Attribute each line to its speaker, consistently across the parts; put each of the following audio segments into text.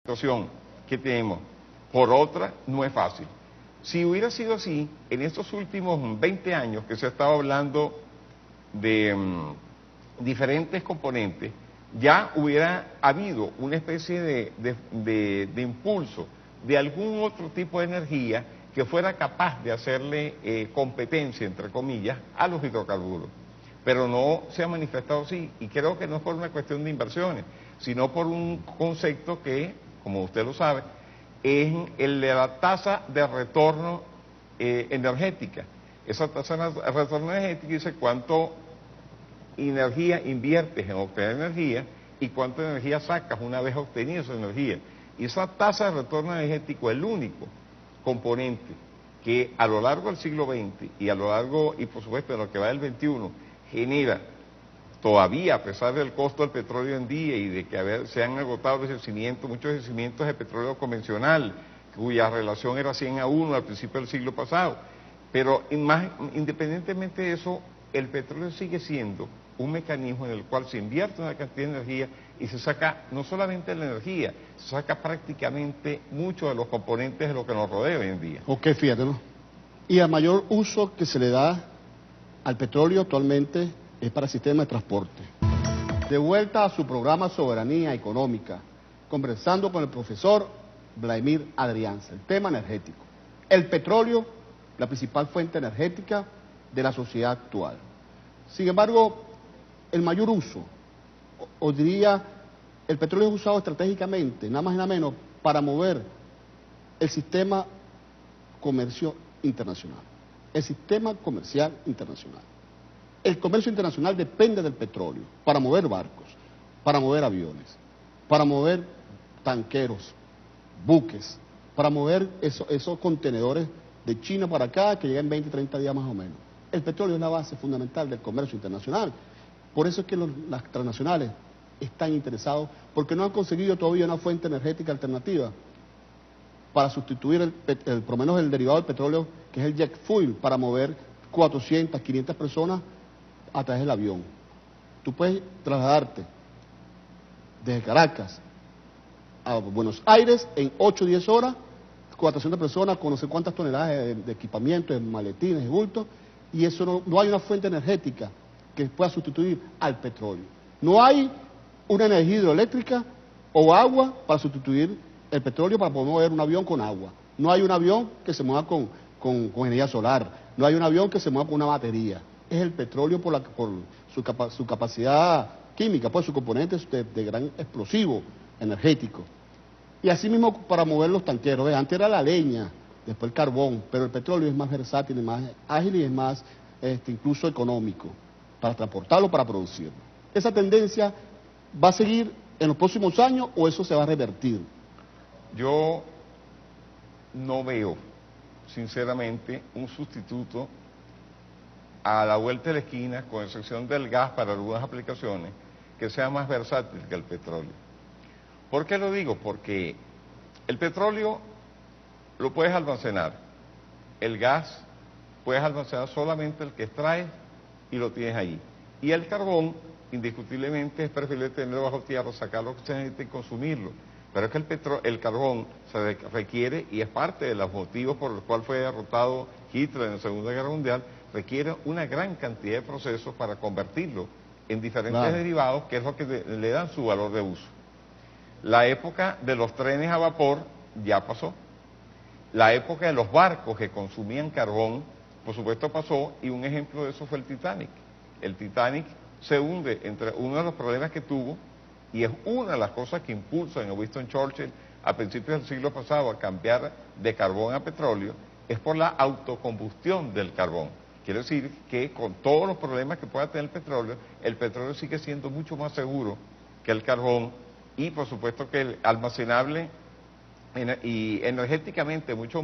Speaker 1: situación que tenemos. Por otra, no es fácil. Si hubiera sido así, en estos últimos 20 años que se ha estado hablando de diferentes componentes, ya hubiera habido una especie de impulso de algún otro tipo de energía que fuera capaz de hacerle competencia, entre comillas, a los hidrocarburos. Pero no se ha manifestado así, y creo que no es por una cuestión de inversiones, sino por un concepto que, como usted lo sabe, es el de la tasa de retorno energética. Esa tasa de retorno energética dice cuánto energía inviertes en obtener energía y cuánta energía sacas una vez obtenida esa energía. Y esa tasa de retorno energético es el único componente que a lo largo del siglo XX y a lo largo, y por supuesto en lo que va del XXI, genera todavía, a pesar del costo del petróleo en día y de que se han agotado muchos yacimientos de petróleo convencional, cuya relación era 100:1 al principio del siglo pasado. Pero independientemente de eso, el petróleo sigue siendo un mecanismo en el cual se invierte una cantidad de energía y se saca no solamente la energía, se saca prácticamente muchos de los componentes de lo que nos rodea hoy en día.
Speaker 2: Ok, fíjate, ¿no? Y el mayor uso que se le da al petróleo actualmente es para el sistema de transporte. De vuelta a su programa Soberanía Económica, conversando con el profesor Vladimir Adrianza, el tema energético. El petróleo, la principal fuente energética de la sociedad actual. Sin embargo, el mayor uso, o diría, el petróleo es usado estratégicamente, nada más y nada menos, para mover el sistema comercio internacional. El sistema comercial internacional. El comercio internacional depende del petróleo para mover barcos, para mover aviones, para mover tanqueros, buques, para mover esos contenedores de China para acá que llegan 20, 30 días más o menos. El petróleo es la base fundamental del comercio internacional. Por eso es que las transnacionales están interesados, porque no han conseguido todavía una fuente energética alternativa para sustituir por lo menos el derivado del petróleo, que es el jet fuel, para mover 400, 500 personas a través del avión. Tú puedes trasladarte desde Caracas a Buenos Aires en 8 o 10 horas, 400 personas con no sé cuántas toneladas de equipamiento, de maletines, de bultos, y eso no hay una fuente energética que pueda sustituir al petróleo. No hay una energía hidroeléctrica o agua para sustituir el petróleo para poder mover un avión con agua. No hay un avión que se mueva con energía solar, no hay un avión que se mueva con una batería. Es el petróleo por su capacidad química, pues su componente de gran explosivo energético. Y así mismo para mover los tanqueros, antes era la leña, después el carbón, pero el petróleo es más versátil, es más ágil y es más incluso económico para transportarlo, para producirlo. ¿Esa tendencia va a seguir en los próximos años o eso se va a revertir?
Speaker 1: Yo no veo, sinceramente, un sustituto a la vuelta de la esquina, con excepción del gas para algunas aplicaciones, que sea más versátil que el petróleo. ¿Por qué lo digo? Porque el petróleo lo puedes almacenar, el gas puedes almacenar solamente el que extraes y lo tienes ahí. Y el carbón, indiscutiblemente, es preferible tenerlo bajo tierra, sacarlo que se necesite y consumirlo. Pero es que el carbón se requiere, y es parte de los motivos por los cuales fue derrotado Hitler en la Segunda Guerra Mundial, requiere una gran cantidad de procesos para convertirlo en diferentes derivados, que es lo que le dan su valor de uso. La época de los trenes a vapor ya pasó. La época de los barcos que consumían carbón, por supuesto pasó, y un ejemplo de eso fue el Titanic. El Titanic se hunde entre uno de los problemas que tuvo, y es una de las cosas que impulsan a Winston Churchill a principios del siglo pasado a cambiar de carbón a petróleo, es por la autocombustión del carbón. Quiere decir que con todos los problemas que pueda tener el petróleo sigue siendo mucho más seguro que el carbón, y por supuesto que el almacenable y energéticamente mucho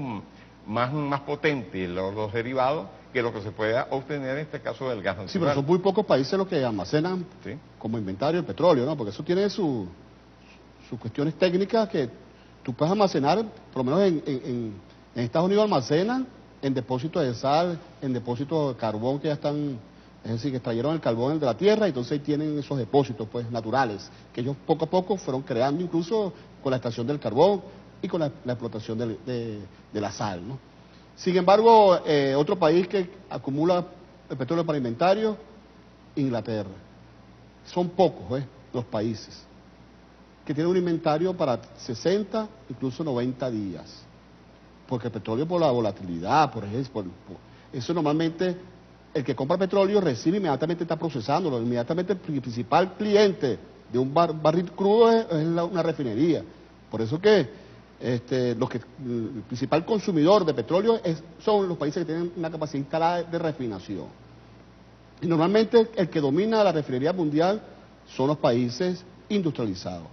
Speaker 1: más potente los derivados que lo que se pueda obtener en este caso del gas natural.
Speaker 2: Sí, pero son muy pocos países los que almacenan como inventario el petróleo, ¿no? Porque eso tiene sus cuestiones técnicas que tú puedes almacenar, por lo menos en Estados Unidos almacenan en depósitos de sal, en depósitos de carbón que ya están Es decir, que extrayeron el carbón de la tierra y entonces ahí tienen esos depósitos pues naturales, que ellos poco a poco fueron creando incluso con la extracción del carbón y con la explotación de la sal, ¿no? Sin embargo, otro país que acumula el petróleo para inventario, Inglaterra. Son pocos los países que tienen un inventario para 60, incluso 90 días. Porque el petróleo por la volatilidad, por ejemplo, eso normalmente el que compra petróleo recibe inmediatamente, está procesándolo, inmediatamente el principal cliente de un barril crudo es una refinería. Por eso que el principal consumidor de petróleo son los países que tienen una capacidad instalada de refinación. Y normalmente el que domina la refinería mundial son los países industrializados.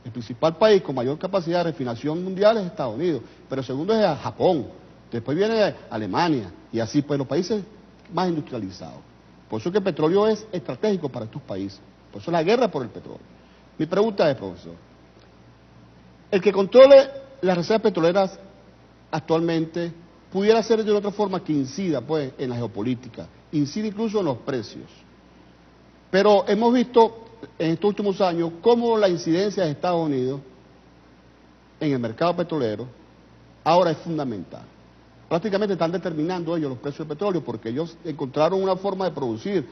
Speaker 2: El principal país con mayor capacidad de refinación mundial es Estados Unidos, pero el segundo es Japón, después viene Alemania, y así pues los países más industrializados. Por eso que el petróleo es estratégico para estos países, por eso la guerra por el petróleo. Mi pregunta es, profesor, el que controle las reservas petroleras actualmente pudiera ser de otra forma que incida pues en la geopolítica, incide incluso en los precios. Pero hemos visto en estos últimos años cómo la incidencia de Estados Unidos en el mercado petrolero ahora es fundamental. Prácticamente están determinando ellos los precios del petróleo porque ellos encontraron una forma de producir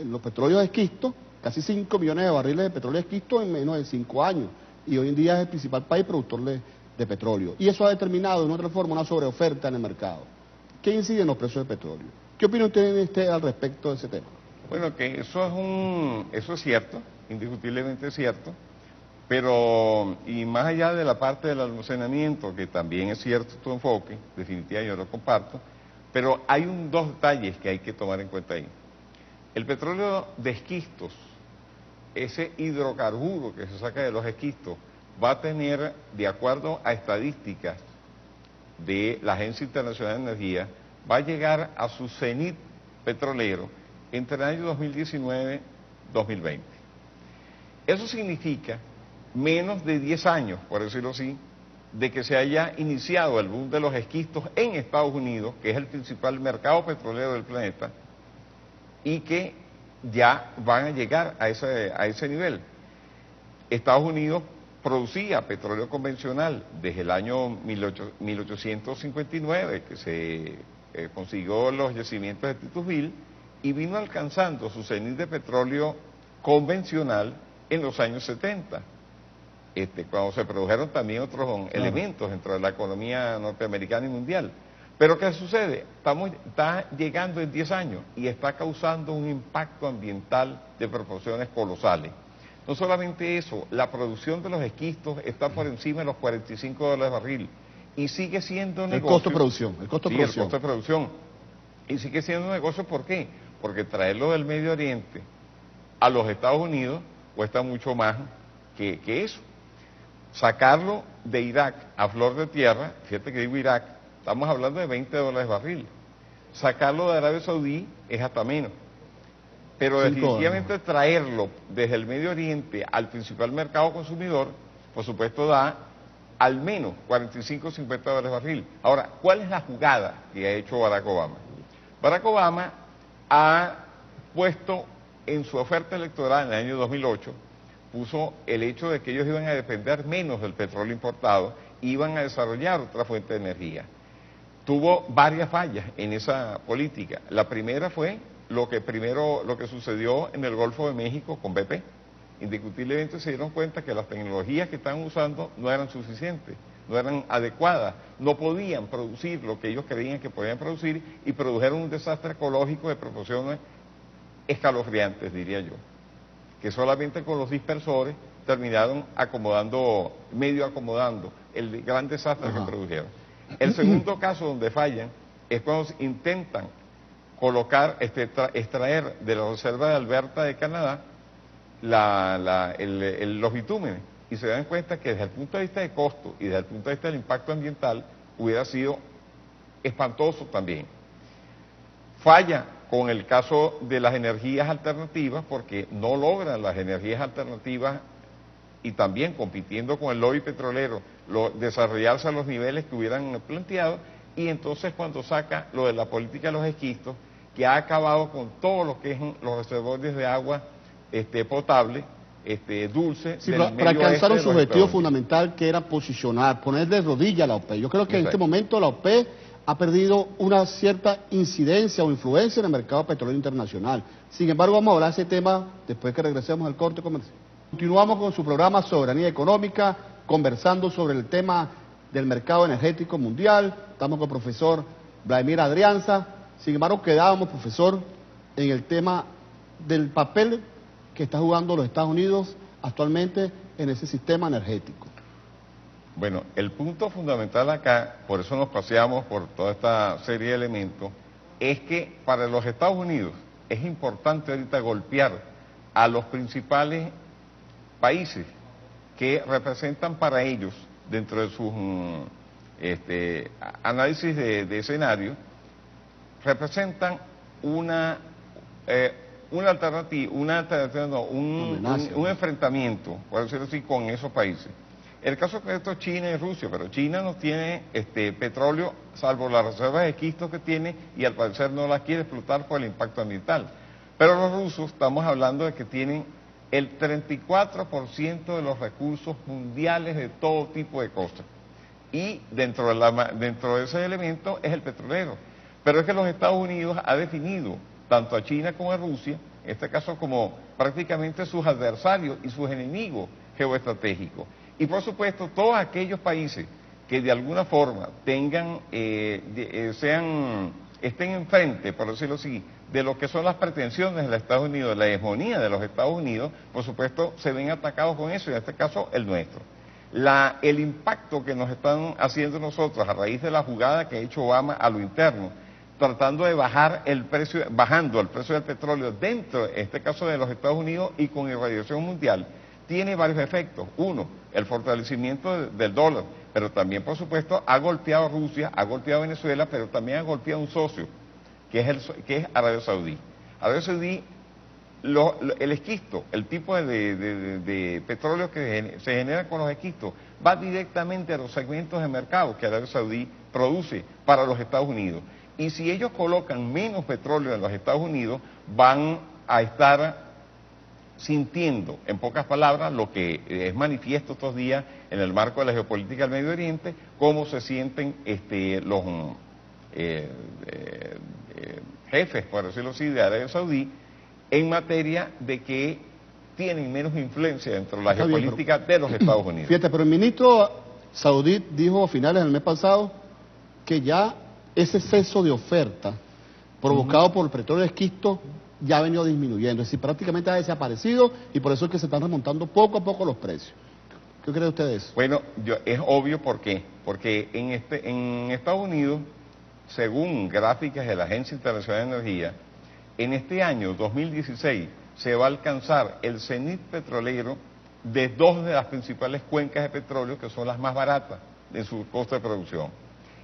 Speaker 2: los petróleos esquistos, casi 5 millones de barriles de petróleo esquisto en menos de 5 años. Y hoy en día es el principal país productor de petróleo. Y eso ha determinado de una otra forma una sobreoferta en el mercado. ¿Qué incide en los precios del petróleo? ¿Qué opina usted al respecto de ese tema?
Speaker 1: Bueno, que eso es cierto, indiscutiblemente es cierto, pero, y más allá de la parte del almacenamiento, que también es cierto tu enfoque, definitivamente yo lo comparto, pero hay dos detalles que hay que tomar en cuenta ahí. El petróleo de esquistos, ese hidrocarburo que se saca de los esquistos, va a tener, de acuerdo a estadísticas de la Agencia Internacional de Energía, va a llegar a su cenit petrolero entre el año 2019 y 2020. Eso significa menos de 10 años, por decirlo así, de que se haya iniciado el boom de los esquistos en Estados Unidos, que es el principal mercado petrolero del planeta, y que ya van a llegar a ese nivel. Estados Unidos producía petróleo convencional desde el año 1859, que se consiguió los yacimientos de Titusville, y vino alcanzando su cenit de petróleo convencional en los años 70, cuando se produjeron también otros elementos dentro de la economía norteamericana y mundial. Pero ¿qué sucede? Está llegando en 10 años y está causando un impacto ambiental de proporciones colosales. No solamente eso, la producción de los esquistos está por encima de los $45 barril y sigue siendo negocio.
Speaker 2: El costo de producción, el costo de producción.
Speaker 1: El costo de producción. Y sigue siendo un negocio, ¿por qué? Porque traerlo del Medio Oriente a los Estados Unidos cuesta mucho más que eso. Sacarlo de Irak a flor de tierra, fíjate que digo Irak, estamos hablando de $20 barril. Sacarlo de Arabia Saudí es hasta menos. Pero definitivamente traerlo desde el Medio Oriente al principal mercado consumidor, por supuesto da al menos $45-50 barril. Ahora, ¿cuál es la jugada que ha hecho Barack Obama? Barack Obama ha puesto en su oferta electoral en el año 2008, puso el hecho de que ellos iban a depender menos del petróleo importado, iban a desarrollar otra fuente de energía. Tuvo varias fallas en esa política. La primera fue lo que sucedió en el Golfo de México con BP. Indiscutiblemente se dieron cuenta que las tecnologías que estaban usando no eran suficientes, no eran adecuadas, no podían producir lo que ellos creían que podían producir y produjeron un desastre ecológico de proporciones escalofriantes, diría yo, que solamente con los dispersores terminaron medio acomodando el gran desastre que produjeron. El segundo caso donde fallan es cuando intentan extraer de la reserva de Alberta de Canadá los bitúmenes y se dan cuenta que desde el punto de vista de costo y desde el punto de vista del impacto ambiental hubiera sido espantoso también. Falla con el caso de las energías alternativas porque no logran las energías alternativas y también compitiendo con el lobby petrolero desarrollarse a los niveles que hubieran planteado, y entonces cuando saca lo de la política de los esquistos, que ha acabado con todo lo que es los reservorios de agua potable, dulce.
Speaker 2: Sí,
Speaker 1: del
Speaker 2: para
Speaker 1: medio
Speaker 2: alcanzar
Speaker 1: oeste
Speaker 2: un
Speaker 1: de los
Speaker 2: objetivo
Speaker 1: Estados Unidos.
Speaker 2: fundamental que era posicionar, poner de rodilla a la OPEP. Yo creo que en este
Speaker 1: Exacto.
Speaker 2: momento la OPEP ha perdido una cierta incidencia o influencia en el mercado petrolero internacional. Sin embargo, vamos a hablar de ese tema después que regresemos al corte comercial. Continuamos con su programa Soberanía Económica, conversando sobre el tema del mercado energético mundial. Estamos con el profesor Vladimir Adrianza. Sin embargo, quedábamos, profesor, en el tema del papel que está jugando los Estados Unidos actualmente en ese sistema energético.
Speaker 1: Bueno, el punto fundamental acá, por eso nos paseamos por toda esta serie de elementos, es que para los Estados Unidos es importante ahorita golpear a los principales países que representan para ellos, dentro de sus análisis de escenario, representan una alternativa, no, un enfrentamiento, por decirlo así, con esos países. El caso concreto es China y Rusia, pero China no tiene petróleo, salvo las reservas de esquisto que tiene, y al parecer no las quiere explotar por el impacto ambiental. Pero los rusos, estamos hablando de que tienen el 34% de los recursos mundiales de todo tipo de cosas. Y dentro de ese elemento es el petrolero. Pero es que los Estados Unidos ha definido tanto a China como a Rusia, en este caso como prácticamente sus adversarios y sus enemigos geoestratégicos. Y por supuesto, todos aquellos países que de alguna forma tengan, estén enfrente, por decirlo así, de lo que son las pretensiones de los Estados Unidos, la hegemonía de los Estados Unidos, por supuesto, se ven atacados con eso, y en este caso el nuestro. El impacto que nos están haciendo nosotros a raíz de la jugada que ha hecho Obama a lo interno, tratando de bajar el precio, bajando el precio del petróleo dentro, en este caso de los Estados Unidos y con irradiación mundial, tiene varios efectos. Uno, el fortalecimiento del dólar, pero también, por supuesto, ha golpeado a Rusia, ha golpeado a Venezuela, pero también ha golpeado a un socio, que es Arabia Saudí. Arabia Saudí, el esquisto, el tipo de petróleo que se genera con los esquistos, va directamente a los segmentos de mercado que Arabia Saudí produce para los Estados Unidos. Y si ellos colocan menos petróleo en los Estados Unidos, van a estar sintiendo, en pocas palabras, lo que es manifiesto estos días en el marco de la geopolítica del Medio Oriente, cómo se sienten los jefes, por decirlo así, de Arabia Saudí, en materia de que tienen menos influencia dentro de la geopolítica de los Estados Unidos.
Speaker 2: Fíjate, pero el ministro saudí dijo a finales del mes pasado que ya ese exceso de oferta provocado por el petróleo de esquisto ya ha venido disminuyendo, es decir, prácticamente ha desaparecido, y por eso es que se están remontando poco a poco los precios. ¿Qué cree usted de eso?
Speaker 1: Bueno, es obvio. ¿Por qué? Porque en Estados Unidos, según gráficas de la Agencia Internacional de Energía, en este año 2016 se va a alcanzar el cenit petrolero de dos de las principales cuencas de petróleo, que son las más baratas en su costo de producción.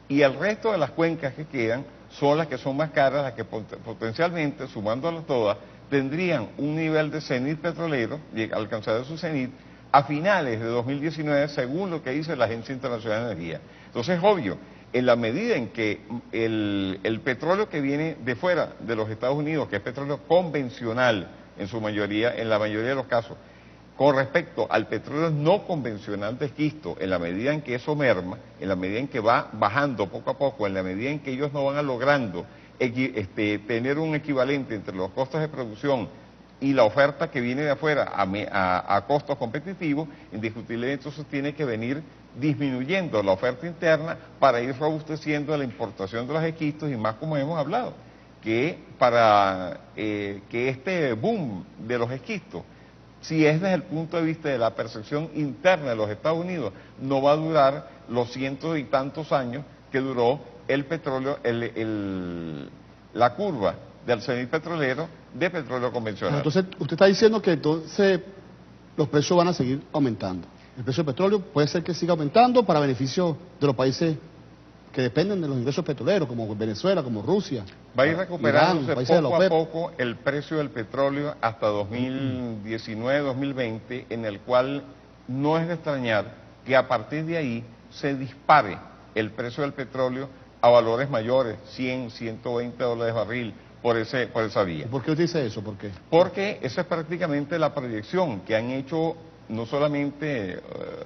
Speaker 1: Y el resto de las cuencas que quedan son las que son más caras, las que potencialmente, sumándolas todas, tendrían un nivel de cenit petrolero, alcanzar su cenit, a finales de 2019, según lo que dice la Agencia Internacional de Energía. Entonces es obvio, en la medida en que el petróleo que viene de fuera de los Estados Unidos, que es petróleo convencional en su mayoría, en la mayoría de los casos, con respecto al petróleo no convencional de esquisto, en la medida en que eso merma, en la medida en que va bajando poco a poco, en la medida en que ellos no van logrando tener un equivalente entre los costos de producción y la oferta que viene de afuera a costos competitivos, indiscutiblemente eso tiene que venir disminuyendo la oferta interna para ir robusteciendo la importación de los esquistos, y más como hemos hablado, que para que este boom de los esquistos, si es desde el punto de vista de la percepción interna de los Estados Unidos, no va a durar los cientos y tantos años que duró el petróleo, la curva del cenit petrolero de petróleo convencional.
Speaker 2: Entonces, usted está diciendo que entonces los precios van a seguir aumentando. El precio del petróleo puede ser que siga aumentando para beneficio de los países que dependen de los ingresos petroleros, como Venezuela, como Rusia.
Speaker 1: Va a ir recuperándose
Speaker 2: Irán,
Speaker 1: poco a poco el precio del petróleo hasta 2019-2020, en el cual no es de extrañar que a partir de ahí se dispare el precio del petróleo a valores mayores, 100, 120 dólares barril, por esa vía.
Speaker 2: ¿Por qué usted dice eso? ¿Por qué?
Speaker 1: Porque esa es prácticamente la proyección que han hecho no solamente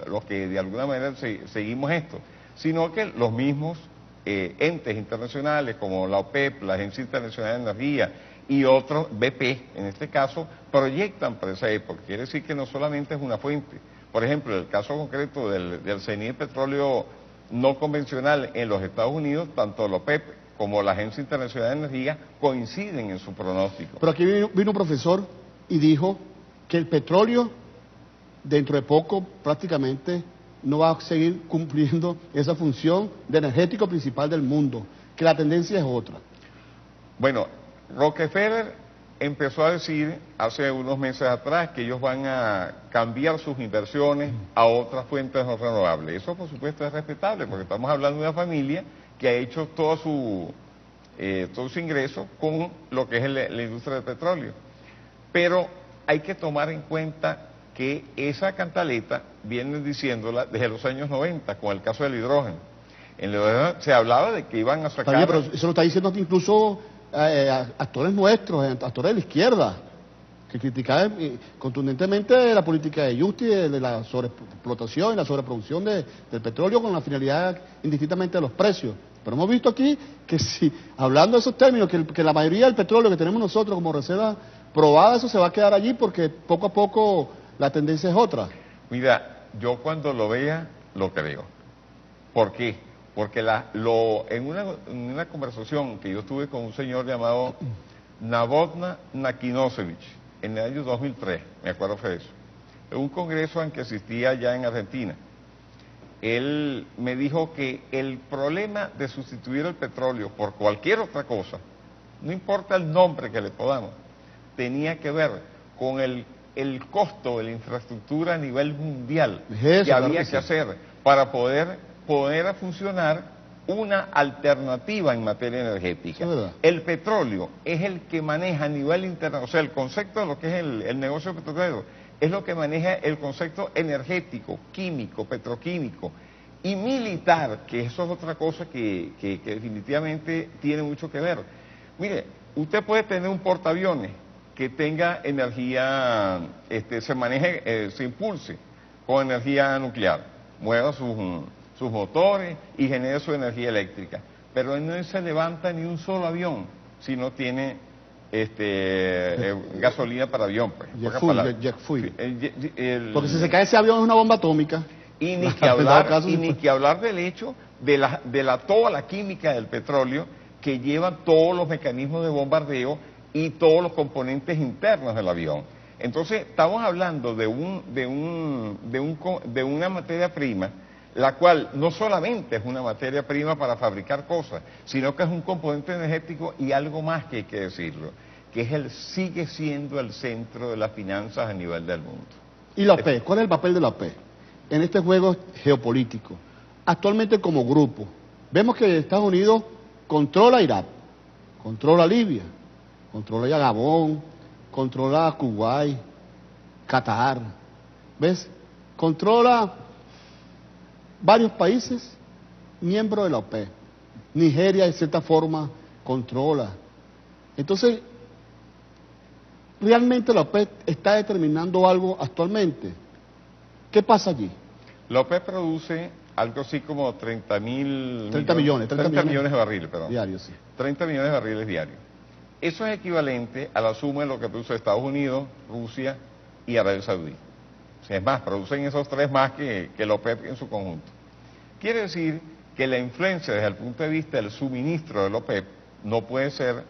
Speaker 1: los que de alguna manera seguimos esto, sino que los mismos entes internacionales como la OPEP, la Agencia Internacional de Energía y otros, BP en este caso, proyectan para esa época. Quiere decir que no solamente es una fuente. Por ejemplo, el caso concreto del CNI de petróleo no convencional en los Estados Unidos, tanto la OPEP como la Agencia Internacional de Energía coinciden en su pronóstico.
Speaker 2: Pero aquí vino un profesor y dijo que el petróleo dentro de poco prácticamente no va a seguir cumpliendo esa función de energético principal del mundo, que la tendencia es otra.
Speaker 1: Bueno, Rockefeller empezó a decir hace unos meses atrás que ellos van a cambiar sus inversiones a otras fuentes no renovables. Eso por supuesto es respetable porque estamos hablando de una familia que ha hecho todo su ingreso con lo que es la industria del petróleo. Pero hay que tomar en cuenta que esa cantaleta vienen diciéndola desde los años 90 con el caso del hidrógeno. En el hidrógeno se hablaba de que iban a sacar...
Speaker 2: También, pero eso lo está diciendo incluso actores nuestros, actores de la izquierda, que criticaban contundentemente la política de Justi, de la sobreexplotación y la sobreproducción del petróleo con la finalidad indistintamente de los precios. Pero hemos visto aquí que si, hablando de esos términos, que la mayoría del petróleo que tenemos nosotros como reserva probada, eso se va a quedar allí porque poco a poco la tendencia es otra.
Speaker 1: Mira, yo cuando lo vea, lo creo. ¿Por qué? Porque en una conversación que yo tuve con un señor llamado Nabotna Nakinosevich en el año 2003, me acuerdo de eso, en un congreso en que asistía allá en Argentina, él me dijo que el problema de sustituir el petróleo por cualquier otra cosa, no importa el nombre que le podamos, tenía que ver con el costo de la infraestructura a nivel mundial que había que hacer para poder a funcionar una alternativa en materia energética. El petróleo es el que maneja a nivel internacional, o sea, el concepto de lo que es el negocio petrolero, es lo que maneja el concepto energético, químico, petroquímico y militar, que eso es otra cosa que definitivamente tiene mucho que ver. Mire, usted puede tener un portaaviones que tenga energía, se impulse con energía nuclear, mueva sus motores y genere su energía eléctrica, pero no se levanta ni un solo avión si no tiene gasolina para avión, pues.
Speaker 2: Jet fuel. Porque si se cae ese avión es una bomba atómica.
Speaker 1: Y ni que hablar del hecho de toda la química del petróleo que lleva todos los mecanismos de bombardeo y todos los componentes internos del avión. Entonces, estamos hablando de una materia prima, la cual no solamente es una materia prima para fabricar cosas, sino que es un componente energético y algo más que hay que decirlo, que sigue siendo el centro de las finanzas a nivel del mundo.
Speaker 2: ¿Y la OPEP? ¿Cuál es el papel de la OPEP en este juego geopolítico? Actualmente como grupo, vemos que Estados Unidos controla Irak, controla Libia, controla Gabón, controla Kuwait, Qatar, ¿ves? Controla varios países miembros de la OPEP. Nigeria, de cierta forma, controla. Entonces, ¿realmente la OPEP está determinando algo actualmente? ¿Qué pasa allí?
Speaker 1: La OPEP produce algo así como 30 millones de barriles, perdón.
Speaker 2: Diarios, sí.
Speaker 1: 30 millones de barriles diarios. Eso es equivalente a la suma de lo que produce Estados Unidos, Rusia y Arabia Saudí. O sea, es más, producen esos tres más que la OPEP en su conjunto. Quiere decir que la influencia desde el punto de vista del suministro de la OPEP no puede ser,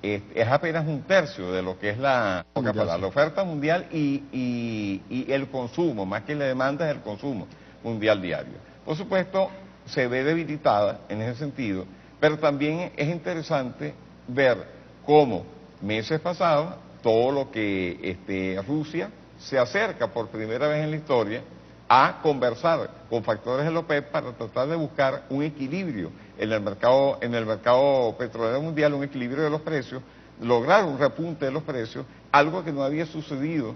Speaker 1: es apenas un tercio de lo que es la oferta mundial y el consumo, más que la demanda es el consumo mundial diario. Por supuesto, se ve debilitada en ese sentido, pero también es interesante ver cómo meses pasados todo lo que Rusia se acerca por primera vez en la historia a conversar con factores de la OPEP para tratar de buscar un equilibrio en el mercado petrolero mundial, un equilibrio de los precios, lograr un repunte de los precios, algo que no había sucedido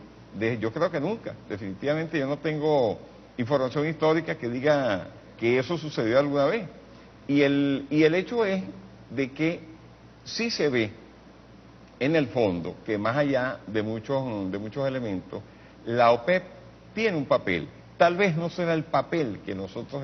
Speaker 1: yo creo que nunca. Definitivamente yo no tengo información histórica que diga que eso sucedió alguna vez. Y el hecho es de que sí se ve en el fondo, que más allá de muchos elementos, la OPEP tiene un papel. Tal vez no será el papel que nosotros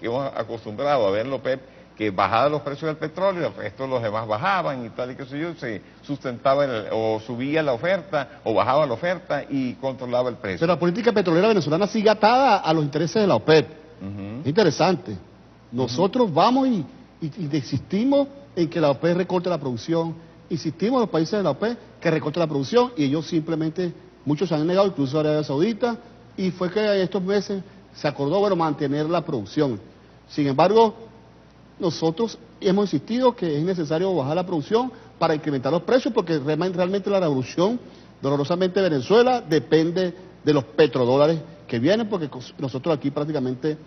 Speaker 1: hemos acostumbrado a ver en la OPEP, que bajaba los precios del petróleo, el resto los demás bajaban y tal y qué sé yo, se sustentaba o subía la oferta o bajaba la oferta y controlaba el precio.
Speaker 2: Pero la política petrolera venezolana sigue atada a los intereses de la OPEP. Es interesante. Nosotros vamos y insistimos en que la OPEP recorte la producción, insistimos en los países de la OPEP que recorte la producción y ellos simplemente, muchos se han negado, incluso Arabia Saudita, y fue que estos meses se acordó, bueno, mantener la producción. Sin embargo, nosotros hemos insistido que es necesario bajar la producción para incrementar los precios, porque realmente la revolución, dolorosamente Venezuela, depende de los petrodólares que vienen, porque nosotros aquí prácticamente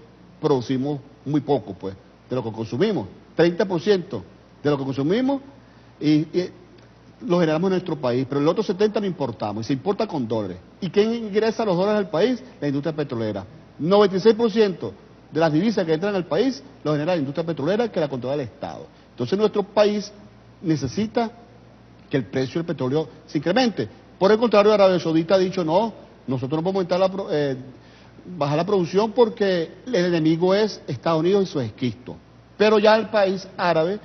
Speaker 2: producimos muy poco, pues, de lo que consumimos. 30% de lo que consumimos y lo generamos en nuestro país, pero el otro 70% no importamos, y se importa con dólares. ¿Y quién ingresa los dólares al país? La industria petrolera. 96% de las divisas que entran al país lo genera la industria petrolera, que la controla el Estado. Entonces nuestro país necesita que el precio del petróleo se incremente. Por el contrario, Arabia Saudita ha dicho, no, nosotros no podemos bajar la producción porque el enemigo es Estados Unidos y sus esquistos. Pero ya el país árabe,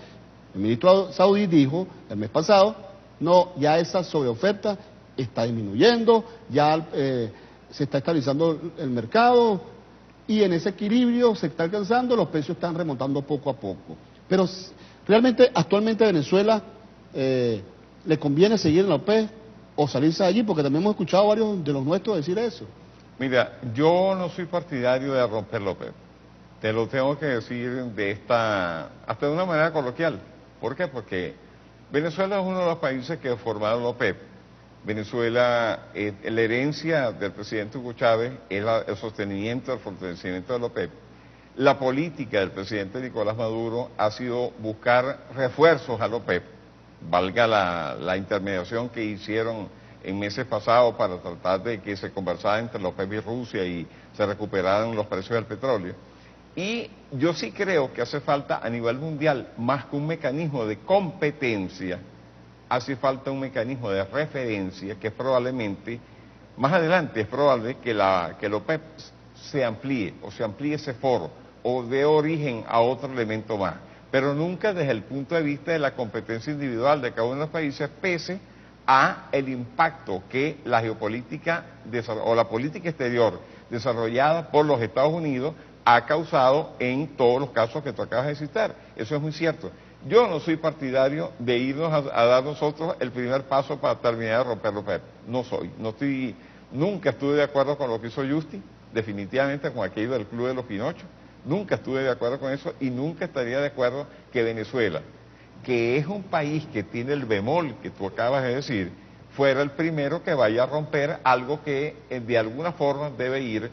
Speaker 2: el ministro saudí dijo el mes pasado, no, ya esa sobreoferta está disminuyendo, ya se está estabilizando el mercado y en ese equilibrio se está alcanzando, los precios están remontando poco a poco. Pero realmente actualmente a Venezuela le conviene seguir en la OPEP o salirse de allí, porque también hemos escuchado a varios de los nuestros decir eso.
Speaker 1: Mira, yo no soy partidario de romper la OPEP. Te lo tengo que decir hasta de una manera coloquial. ¿Por qué? Porque Venezuela es uno de los países que ha formado la OPEP. Venezuela, la herencia del presidente Hugo Chávez es el sostenimiento, el fortalecimiento de la OPEP. La política del presidente Nicolás Maduro ha sido buscar refuerzos a la OPEP, valga la intermediación que hicieron en meses pasados para tratar de que se conversara entre la OPEP y Rusia y se recuperaran los precios del petróleo. Y yo sí creo que hace falta a nivel mundial, más que un mecanismo de competencia, hace falta un mecanismo de referencia que probablemente, más adelante es probable que la OPEP se amplíe ese foro o dé origen a otro elemento más, pero nunca desde el punto de vista de la competencia individual de cada uno de los países, pese a el impacto que la geopolítica o la política exterior desarrollada por los Estados Unidos ha causado en todos los casos que tú acabas de citar. Eso es muy cierto. Yo no soy partidario de irnos a dar nosotros el primer paso para terminar de romper la OPEP. Nunca estuve de acuerdo con lo que hizo Justi, definitivamente con aquello del Club de los Pinochos. Nunca estuve de acuerdo con eso y nunca estaría de acuerdo que Venezuela, que es un país que tiene el bemol que tú acabas de decir, fuera el primero que vaya a romper algo que de alguna forma debe ir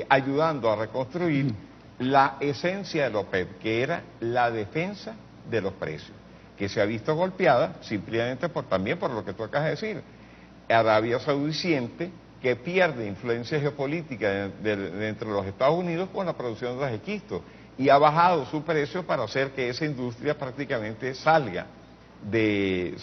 Speaker 1: ayudando a reconstruir la esencia de la OPEP, que era la defensa de los precios, que se ha visto golpeada simplemente también por lo que tú acabas de decir. Arabia Saudí siente que pierde influencia geopolítica entre los Estados Unidos con la producción de los esquistos y ha bajado su precio para hacer que esa industria prácticamente salga de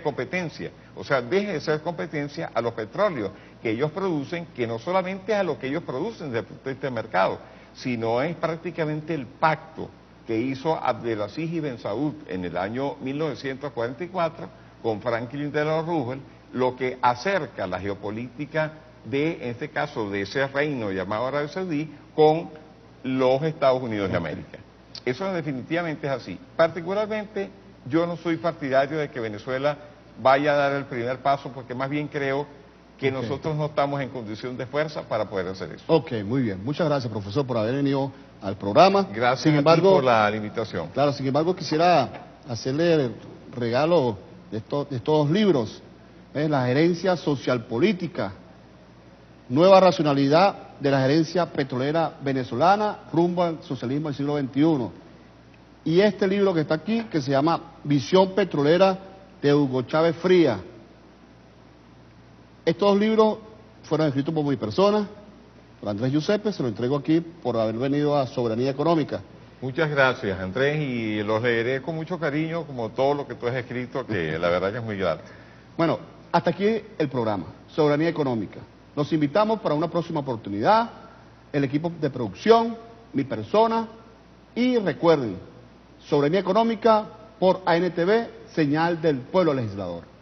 Speaker 1: competencia, o sea, deje de ser competencia a los petróleos que ellos producen, que no solamente es a lo que ellos producen desde el punto de vista del mercado, sino es prácticamente el pacto que hizo Abdelaziz Ben Saud en el año 1944 con Franklin Delano Roosevelt, lo que acerca la geopolítica en este caso, de ese reino llamado Arabia Saudí con los Estados Unidos de América. Eso definitivamente es así. Particularmente, yo no soy partidario de que Venezuela vaya a dar el primer paso, porque más bien creo que nosotros no estamos en condición de fuerza para poder hacer eso.
Speaker 2: Ok, muy bien. Muchas gracias, profesor, por haber venido al programa.
Speaker 1: Gracias
Speaker 2: sin embargo,
Speaker 1: por la invitación.
Speaker 2: Claro, sin embargo, quisiera hacerle el regalo de estos dos libros. La gerencia social política, nueva racionalidad de la gerencia petrolera venezolana rumbo al socialismo del siglo XXI. Y este libro que está aquí, que se llama Visión Petrolera de Hugo Chávez Frías. Estos dos libros fueron escritos por mi persona, por Andrés Giuseppe, se lo entrego aquí por haber venido a Soberanía Económica.
Speaker 1: Muchas gracias, Andrés, y los leeré con mucho cariño, como todo lo que tú has escrito, que la verdad que es muy grato.
Speaker 2: Bueno, hasta aquí el programa, Soberanía Económica. Los invitamos para una próxima oportunidad, el equipo de producción, mi persona, y recuerden, Soberanía Económica por ANTV, señal del pueblo legislador.